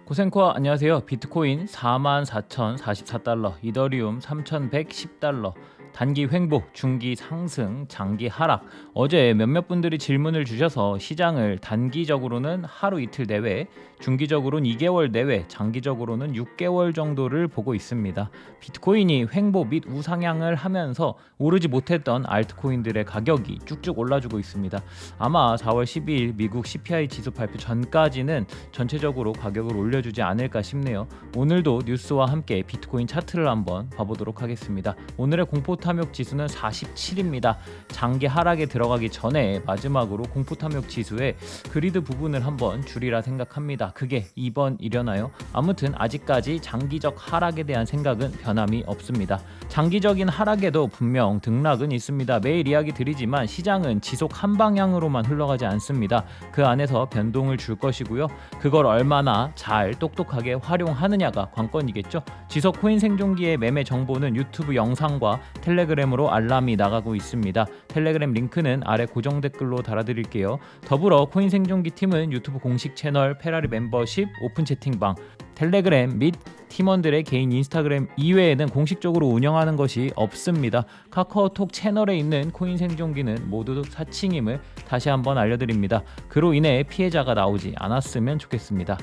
고생코아 안녕하세요. 비트코인 44,044달러, 이더리움 3,110달러, 단기 횡보, 중기 상승, 장기 하락. 어제 몇몇 분들이 질문을 주셔서 시장을 단기적으로는 하루 이틀 내외, 중기적으로는 2개월 내외, 장기적으로는 6개월 정도를 보고 있습니다. 비트코인이 횡보 및 우상향을 하면서 오르지 못했던 알트코인들의 가격이 쭉쭉 올라주고 있습니다. 아마 4월 12일 미국 CPI 지수 발표 전까지는 전체적으로 가격을 올려주지 않을까 싶네요. 오늘도 뉴스와 함께 비트코인 차트를 한번 봐보도록 하겠습니다. 오늘의 공포탐욕 지수는 47입니다. 장기 하락에 들어가기 전에 마지막으로 공포탐욕 지수의 그리드 부분을 한번 줄이라 생각합니다. 그게 2번이려나요? 아무튼 아직까지 장기적 하락에 대한 생각은 변함이 없습니다. 장기적인 하락에도 분명 등락은 있습니다. 매일 이야기 드리지만 시장은 지속 한 방향으로만 흘러가지 않습니다. 그 안에서 변동을 줄 것이고요. 그걸 얼마나 잘 똑똑하게 활용하느냐가 관건이겠죠. 지속 코인 생존기의 매매 정보는 유튜브 영상과 텔레그램으로 알람이 나가고 있습니다. 텔레그램 링크는 아래 고정 댓글로 달아드릴게요. 더불어 코인 생존기 팀은 유튜브 공식 채널 페라리 멤버십 오픈 채팅방, 텔레그램 및 팀원들의 개인 인스타그램 이외에는 공식적으로 운영하는 것이 없습니다. 카카오톡 채널에 있는 코인 생존기는 모두 사칭임을 다시 한번 알려드립니다. 그로 인해 피해자가 나오지 않았으면 좋겠습니다.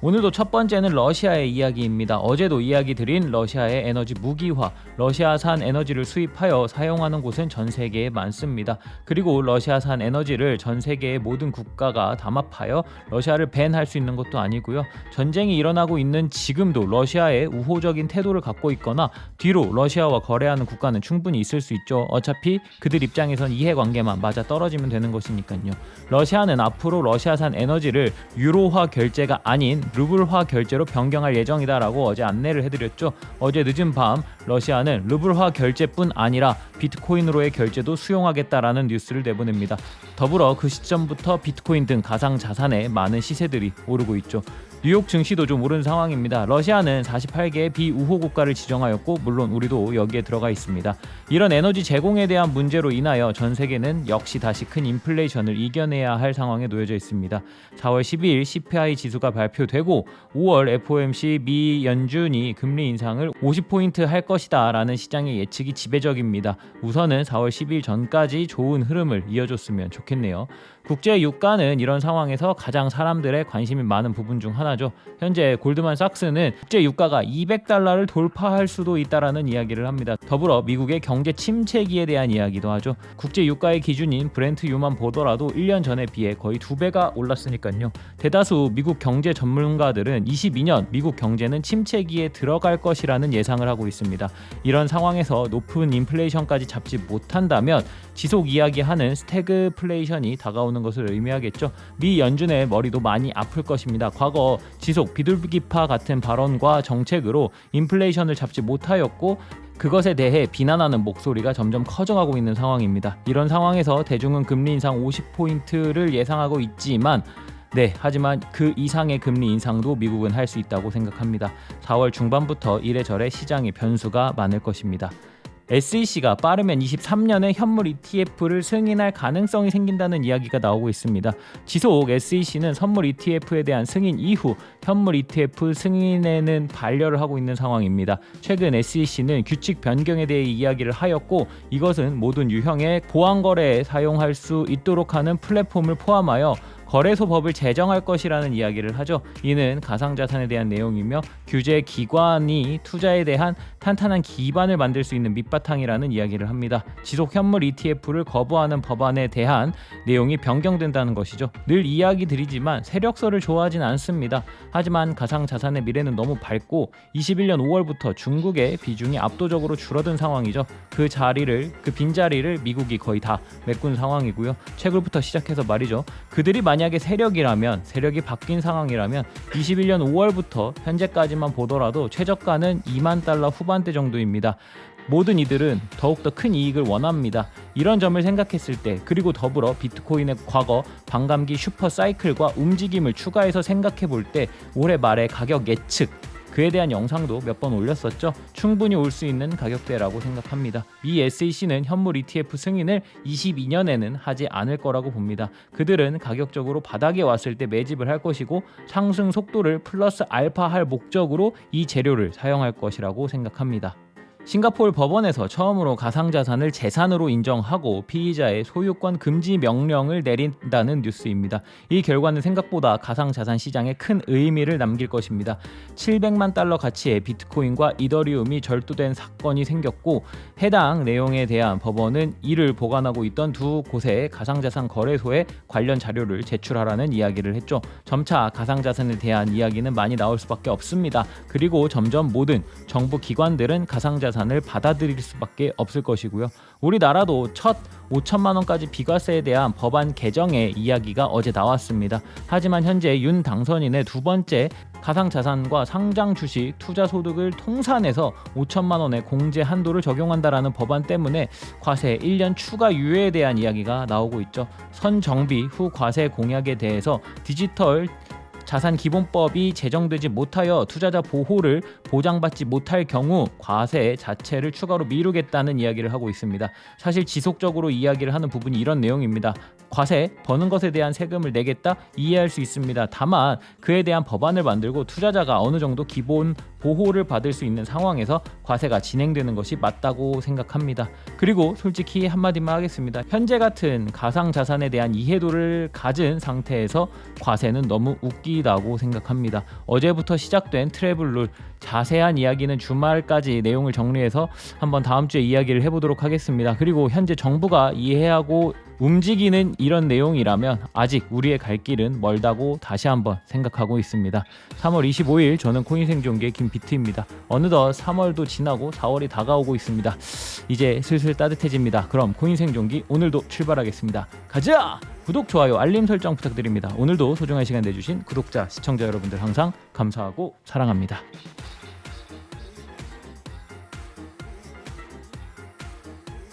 오늘도 첫 번째는 러시아의 이야기입니다. 어제도 이야기 드린 러시아의 에너지 무기화, 러시아산 에너지를 수입하여 사용하는 곳은 전 세계에 많습니다. 그리고 러시아산 에너지를 전 세계의 모든 국가가 담합하여 러시아를 밴할 수 있는 것도 아니고요. 전쟁이 일어나고 있는 지금도 러시아에 우호적인 태도를 갖고 있거나 뒤로 러시아와 거래하는 국가는 충분히 있을 수 있죠. 어차피 그들 입장에선 이해관계만 맞아 떨어지면 되는 것이니까요. 러시아는 앞으로 러시아산 에너지를 유로화 결제가 아닌 루블화 결제로 변경할 예정이다라고 어제 안내를 해드렸죠. 어제 늦은 밤 러시아는 루블화 결제뿐 아니라 비트코인으로의 결제도 수용하겠다라는 뉴스를 내보냅니다. 더불어 그 시점부터 비트코인 등 가상자산의 많은 시세들이 오르고 있죠. 뉴욕 증시도 좀 오른 상황입니다. 러시아는 48개의 비우호 국가를 지정하였고 물론 우리도 여기에 들어가 있습니다. 이런 에너지 제공에 대한 문제로 인하여 전 세계는 역시 다시 큰 인플레이션을 이겨내야 할 상황에 놓여져 있습니다. 4월 12일 CPI 지수가 발표되고 5월 FOMC 미 연준이 금리 인상을 50포인트 할 것이다 라는 시장의 예측이 지배적입니다. 우선은 4월 12일 전까지 좋은 흐름을 이어줬으면 좋겠네요. 국제 유가는 이런 상황에서 가장 사람들의 관심이 많은 부분 중 하나죠. 현재 골드만삭스는 국제 유가가 200달러를 돌파할 수도 있다라는 이야기를 합니다. 더불어 미국의 경제 침체기에 대한 이야기도 하죠. 국제 유가의 기준인 브렌트유만 보더라도 1년 전에 비해 거의 2배가 올랐으니까요. 대다수 미국 경제 전문가들은 22년 미국 경제는 침체기에 들어갈 것이라는 예상을 하고 있습니다. 이런 상황에서 높은 인플레이션까지 잡지 못한다면 지속 이야기하는 스태그플레이션이 다가오는 것을 의미하겠죠. 미 연준의 머리도 많이 아플 것입니다. 과거 지속 비둘기파 같은 발언과 정책으로 인플레이션을 잡지 못하였고 그것에 대해 비난하는 목소리가 점점 커져가고 있는 상황입니다. 이런 상황에서 대중은 금리 인상 50포인트를 예상하고 있지만 하지만 그 이상의 금리 인상도 미국은 할 수 있다고 생각합니다. 4월 중반부터 이래저래 시장의 변수가 많을 것입니다. SEC가 빠르면 23년에 현물 ETF를 승인할 가능성이 생긴다는 이야기가 나오고 있습니다. 지속 SEC는 선물 ETF에 대한 승인 이후 현물 ETF 승인에는 반려를 하고 있는 상황입니다. 최근 SEC는 규칙 변경에 대해 이야기를 하였고 이것은 모든 유형의 보안거래에 사용할 수 있도록 하는 플랫폼을 포함하여 거래소법을 제정할 것이라는 이야기를 하죠. 이는 가상자산에 대한 내용이며 규제 기관이 투자에 대한 탄탄한 기반을 만들 수 있는 밑바탕이라는 이야기를 합니다. 지속 현물 ETF를 거부하는 법안에 대한 내용이 변경된다는 것이죠. 늘 이야기 드리지만 세력서를 좋아하진 않습니다. 하지만 가상자산의 미래는 너무 밝고 21년 5월부터 중국의 비중이 압도적으로 줄어든 상황이죠. 그 빈자리를 미국이 거의 다 메꾼 상황이고요. 최근부터 시작해서 말이죠. 그들이 만약에 세력이 바뀐 상황이라면 21년 5월부터 현재까지만 보더라도 최저가는 2만 달러 후반대 정도입니다. 모든 이들은 더욱더 큰 이익을 원합니다. 이런 점을 생각했을 때 그리고 더불어 비트코인의 과거 반감기 슈퍼 사이클과 움직임을 추가해서 생각해 볼 때 올해 말의 가격 예측 그에 대한 영상도 몇 번 올렸었죠. 충분히 올 수 있는 가격대라고 생각합니다. 미 SEC는 현물 ETF 승인을 22년에는 하지 않을 거라고 봅니다. 그들은 가격적으로 바닥에 왔을 때 매집을 할 것이고 상승 속도를 플러스 알파 할 목적으로 이 재료를 사용할 것이라고 생각합니다. 싱가포르 법원에서 처음으로 가상자산을 재산으로 인정하고 피의자의 소유권 금지 명령을 내린다는 뉴스입니다. 이 결과는 생각보다 가상자산 시장에 큰 의미를 남길 것입니다. 700만 달러 가치의 비트코인과 이더리움이 절도된 사건이 생겼고 해당 내용에 대한 법원은 이를 보관하고 있던 두 곳의 가상자산 거래소에 관련 자료를 제출하라는 이야기를 했죠. 점차 가상자산에 대한 이야기는 많이 나올 수밖에 없습니다. 그리고 점점 모든 정부 기관들은 가상자산을 받아들일 수밖에 없을 것이고요. 우리나라도 첫 5천만 원까지 비과세에 대한 법안 개정의 이야기가 어제 나왔습니다. 하지만 현재 윤 당선인의 두 번째 가상자산과 상장 주식 투자 소득을 통산해서 5천만 원의 공제 한도를 적용한다라는 법안 때문에 과세 1년 추가 유예에 대한 이야기가 나오고 있죠. 선정비 후 과세 공약에 대해서 디지털 자산기본법이 제정되지 못하여 투자자 보호를 보장받지 못할 경우 과세 자체를 추가로 미루겠다는 이야기를 하고 있습니다. 사실 지속적으로 이야기를 하는 부분이 이런 내용입니다. 과세, 버는 것에 대한 세금을 내겠다 이해할 수 있습니다. 다만 그에 대한 법안을 만들고 투자자가 어느 정도 기본 보호를 받을 수 있는 상황에서 과세가 진행되는 것이 맞다고 생각합니다. 그리고 솔직히 한마디만 하겠습니다. 현재 같은 가상자산에 대한 이해도를 가진 상태에서 과세는 너무 웃기다고 생각합니다. 어제부터 시작된 트래블룰 자세한 이야기는 주말까지 내용을 정리해서 한번 다음 주에 이야기를 해보도록 하겠습니다. 그리고 현재 정부가 이해하고 움직이는 이런 내용이라면 아직 우리의 갈 길은 멀다고 다시 한번 생각하고 있습니다. 3월 25일 저는 코인생존기의 김비트입니다. 어느덧 3월도 지나고 4월이 다가오고 있습니다. 이제 슬슬 따뜻해집니다. 그럼 코인생존기 오늘도 출발하겠습니다. 가자! 구독, 좋아요, 알림 설정 부탁드립니다. 오늘도 소중한 시간 내주신 구독자, 시청자 여러분들 항상 감사하고 사랑합니다.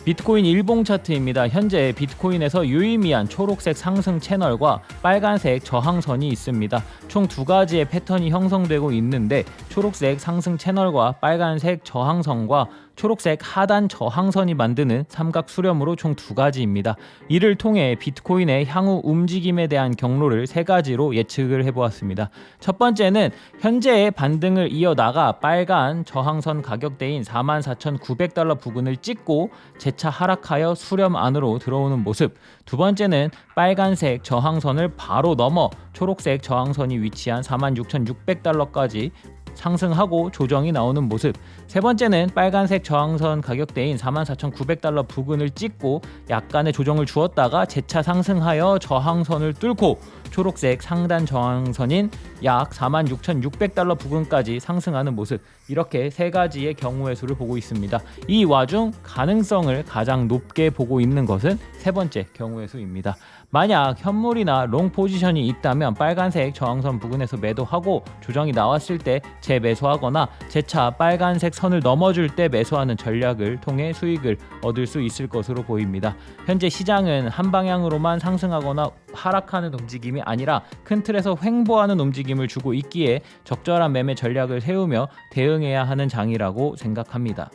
비트코인 일봉 차트입니다. 현재 비트코인에서 유의미한 초록색 상승 채널과 빨간색 저항선이 있습니다. 총 두 가지의 패턴이 형성되고 있는데 초록색 상승 채널과 빨간색 저항선과 초록색 하단 저항선이 만드는 삼각 수렴으로 총 두 가지입니다. 이를 통해 비트코인의 향후 움직임에 대한 경로를 세 가지로 예측을 해보았습니다. 첫 번째는 현재의 반등을 이어나가 빨간 저항선 가격대인 44,900달러 부근을 찍고 재차 하락하여 수렴 안으로 들어오는 모습. 두 번째는 빨간색 저항선을 바로 넘어 초록색 저항선이 위치한 46,600달러까지 상승하고 조정이 나오는 모습. 세 번째는 빨간색 저항선 가격대인 44,900달러 부근을 찍고 약간의 조정을 주었다가 재차 상승하여 저항선을 뚫고 초록색 상단 저항선인 약 46,600달러 부근까지 상승하는 모습. 이렇게 세 가지의 경우의 수를 보고 있습니다. 이 와중 가능성을 가장 높게 보고 있는 것은 세 번째 경우의 수입니다. 만약 현물이나 롱 포지션이 있다면 빨간색 저항선 부근에서 매도하고 조정이 나왔을 때 재매수하거나 재차 빨간색 선을 넘어줄 때 매수하는 전략을 통해 수익을 얻을 수 있을 것으로 보입니다. 현재 시장은 한 방향으로만 상승하거나 하락하는 움직임이 아니라 큰 틀에서 횡보하는 움직임을 주고 있기에 적절한 매매 전략을 세우며 대응해야 하는 장이라고 생각합니다.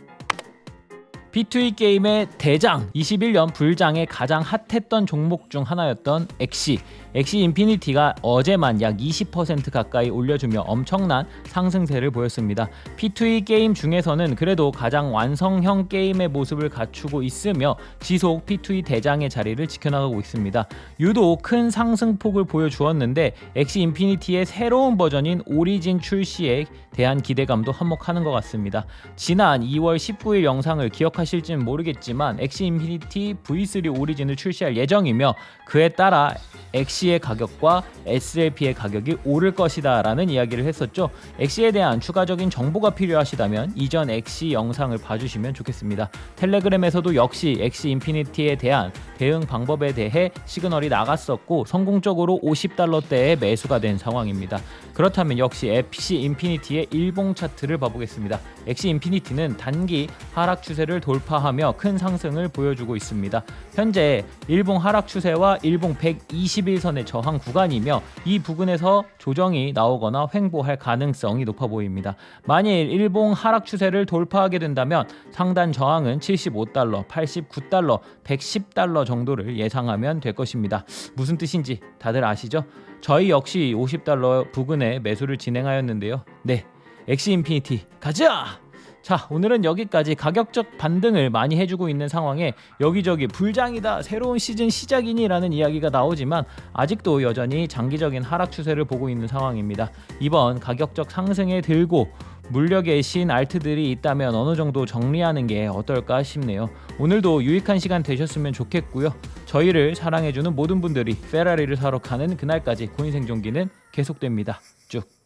P2E 게임의 대장, 21년 불장의 가장 핫했던 종목 중 하나였던 엑시 인피니티가 어제만 약 20% 가까이 올려주며 엄청난 상승세를 보였습니다. P2E 게임 중에서는 그래도 가장 완성형 게임의 모습을 갖추고 있으며 지속 P2E 대장의 자리를 지켜나가고 있습니다. 유독 큰 상승폭을 보여주었는데 엑시 인피니티의 새로운 버전인 오리진 출시에 대한 기대감도 한몫하는 것 같습니다. 지난 2월 19일 영상을 기억하실지는 모르겠지만 엑시 인피니티 V3 오리진을 출시할 예정이며 그에 따라 엑시의 가격과 SLP의 가격이 오를 것이다 라는 이야기를 했었죠. 엑시에 대한 추가적인 정보가 필요하시다면 이전 엑시 영상을 봐주시면 좋겠습니다. 텔레그램에서도 역시 엑시 인피니티에 대한 대응 방법에 대해 시그널이 나갔었고 성공적으로 50달러대에 매수가 된 상황입니다. 그렇다면 역시 엑시 인피니티의 일봉 차트를 봐보겠습니다. 엑시 인피니티는 단기 하락 추세를 돌파하며 큰 상승을 보여주고 있습니다. 현재 일봉 하락 추세와 일봉 121선의 동안의 저항 구간이며 이 부근에서 조정이 나오거나 횡보할 가능성이 높아 보입니다. 만일 일봉 하락 추세를 돌파하게 된다면 상단 저항은 75달러, 89달러, 110달러 정도를 예상하면 될 것입니다. 무슨 뜻인지 다들 아시죠? 저희 역시 50달러 부근에 매수를 진행하였는데요. 네, 엑시 인피니티 가자! 자, 오늘은 여기까지. 가격적 반등을 많이 해주고 있는 상황에 여기저기 불장이다, 새로운 시즌 시작이니 라는 이야기가 나오지만 아직도 여전히 장기적인 하락 추세를 보고 있는 상황입니다. 이번 가격적 상승에 들고 물력의 신 알트들이 있다면 어느 정도 정리하는 게 어떨까 싶네요. 오늘도 유익한 시간 되셨으면 좋겠고요. 저희를 사랑해주는 모든 분들이 페라리를 사러 가는 그날까지 코인 생존기는 계속됩니다. 쭉.